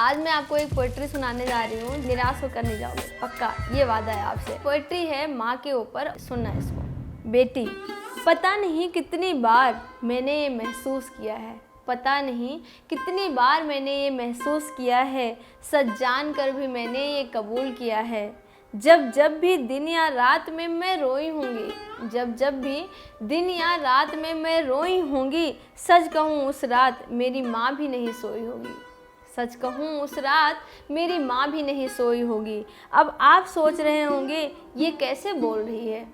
आज मैं आपको एक पोएट्री सुनाने जा रही हूँ, निराश होकर नहीं जाओगे, पक्का, ये वादा है आपसे। पोएट्री है माँ के ऊपर, सुनना इसको। बेटी, पता नहीं कितनी बार मैंने ये महसूस किया है, पता नहीं कितनी बार मैंने ये महसूस किया है, सच जान कर भी मैंने ये कबूल किया है। जब जब भी दिन या रात में मैं रोई होंगी, जब जब भी दिन या रात में मैं रोई होंगी, सच कहूँ उस रात मेरी माँ भी नहीं सोई होगी, सच कहूँ उस रात मेरी माँ भी नहीं सोई होगी। अब आप सोच रहे होंगे ये कैसे बोल रही है,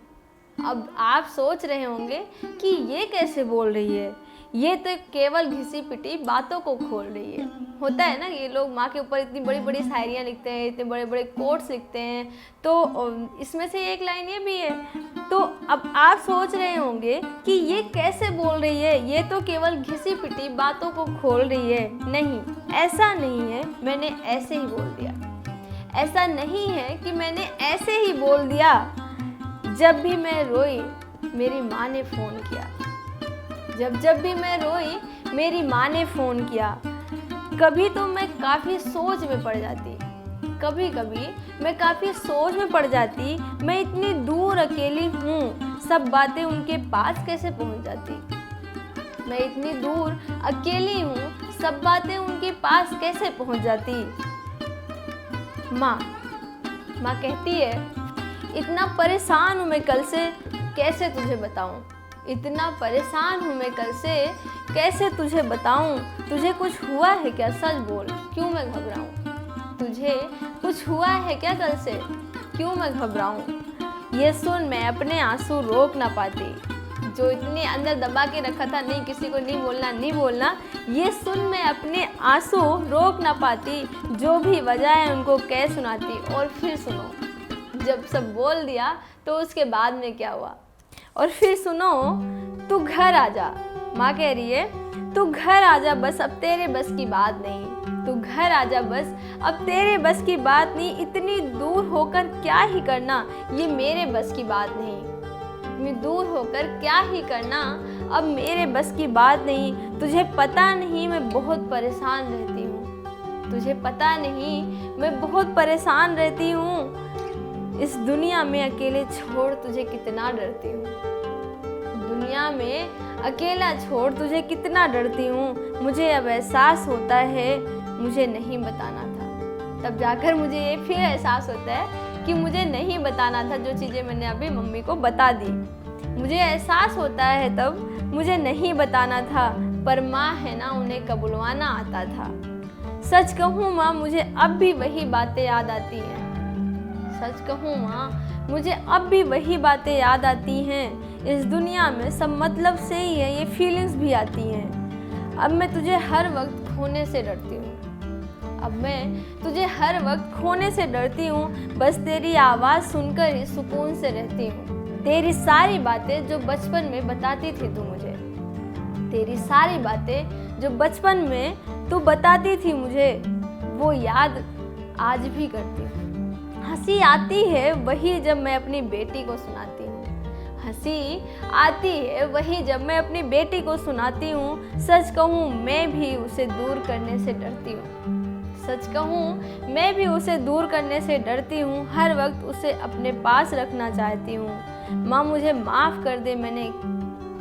अब आप सोच रहे होंगे कि ये कैसे बोल रही है, ये तो केवल घिसी पिटी बातों को खोल रही है। होता है ना, ये लोग माँ के ऊपर इतनी बड़ी बड़ी शायरियाँ लिखते हैं, इतने बड़े बड़े कोट्स लिखते हैं, तो इसमें से एक लाइन ये भी है। तो अब आप सोच रहे होंगे कि ये कैसे बोल रही है, ये तो केवल घिसी पिटी बातों को खोल रही है। नहीं, ऐसा नहीं है, मैंने ऐसे ही बोल दिया। ऐसा नहीं है कि मैंने ऐसे ही बोल दिया। जब भी मैं रोई मेरी माँ ने फ़ोन किया, जब भी मैं रोई मेरी माँ ने फ़ोन किया। कभी तो मैं काफ़ी सोच में पड़ जाती, कभी कभी मैं काफ़ी सोच में पड़ जाती, मैं इतनी दूर अकेली हूँ, सब बातें उनके पास कैसे पहुँच जाती। मैं इतनी दूर अकेली हूँ, सब बातें उनके पास कैसे पहुँच जाती। माँ कहती है, इतना परेशान हूँ मैं कल से, कैसे तुझे बताऊँ। इतना परेशान हूँ मैं कल से, कैसे तुझे बताऊँ। तुझे कुछ हुआ है क्या, सच बोल, क्यों मैं घबराऊँ। तुझे कुछ हुआ है क्या कल से, क्यों मैं घबराऊँ। ये सुन मैं अपने आंसू रोक ना पाती, जो इतने अंदर दबा के रखा था, नहीं किसी को नहीं बोलना नहीं बोलना, ये सुन मैं अपने आंसू रोक ना पाती, जो भी वजह है उनको कह सुनाती। और फिर सुनो, जब सब बोल दिया तो उसके बाद में क्या हुआ। और फिर सुनो, तू घर आजा, माँ कह रही है, तू घर आजा बस, अब तेरे बस की बात नहीं। तू घर आजा बस, अब तेरे बस की बात नहीं। इतनी दूर होकर क्या ही करना, ये मेरे बस की बात नहीं। इतनी दूर होकर क्या ही करना, अब मेरे बस की बात नहीं। तुझे पता नहीं मैं बहुत परेशान रहती हूँ, तुझे पता नहीं मैं बहुत परेशान रहती हूँ। इस दुनिया में अकेले छोड़ तुझे कितना डरती हूँ, दुनिया में अकेला छोड़ तुझे कितना डरती हूँ। मुझे अब एहसास होता है मुझे नहीं बताना था, तब जाकर मुझे ये फिर एहसास होता है कि मुझे नहीं बताना था जो चीज़ें मैंने अभी मम्मी को बता दी। मुझे एहसास होता है तब मुझे नहीं बताना था, पर माँ है ना, उन्हें कबुलवाना आता था। सच कहूँ माँ, मुझे अब भी वही बातें याद आती हैं। सच कहूँ माँ, मुझे अब भी वही बातें याद आती हैं। इस दुनिया में सब मतलब से ही है, ये फीलिंग्स भी आती हैं। अब मैं तुझे हर वक्त खोने से डरती हूँ, अब मैं तुझे हर वक्त खोने से डरती हूँ। बस तेरी आवाज़ सुनकर ही सुकून से रहती हूँ। तेरी सारी बातें जो बचपन में बताती थी तू मुझे, तेरी सारी बातें जो बचपन में तू बताती थी मुझे, वो याद आज भी करती हूँ। हंसी आती है वही जब मैं अपनी बेटी को सुनाती हूँ, हंसी आती है वही जब मैं अपनी बेटी को सुनाती हूँ। सच कहूँ मैं भी उसे दूर करने से डरती हूँ, सच कहूँ मैं भी उसे दूर करने से डरती हूँ। हर वक्त उसे अपने पास रखना चाहती हूँ। माँ मुझे माफ़ कर दे, मैंने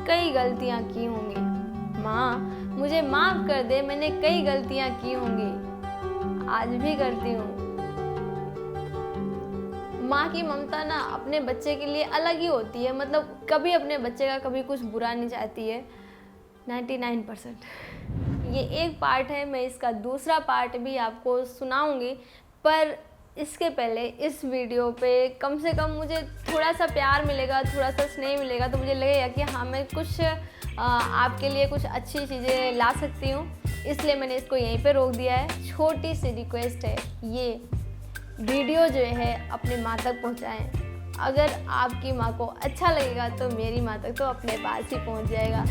कई गलतियाँ की होंगी। माँ मुझे माफ़ कर दे, मैंने कई गलतियाँ की होंगी, आज भी करती हूँ। माँ की ममता ना अपने बच्चे के लिए अलग ही होती है, मतलब कभी अपने बच्चे का कभी कुछ बुरा नहीं चाहती है, 99%। ये एक पार्ट है, मैं इसका दूसरा पार्ट भी आपको सुनाऊंगी, पर इसके पहले इस वीडियो पे कम से कम मुझे थोड़ा सा प्यार मिलेगा, थोड़ा सा स्नेह मिलेगा, तो मुझे लगेगा कि हाँ मैं कुछ आपके लिए कुछ अच्छी चीज़ें ला सकती हूँ। इसलिए मैंने इसको यहीं पे रोक दिया है। छोटी सी रिक्वेस्ट है, ये वीडियो जो है अपनी माँ तक पहुँचाएँ। अगर आपकी माँ को अच्छा लगेगा तो मेरी माँ तक तो अपने पास ही पहुँच जाएगा।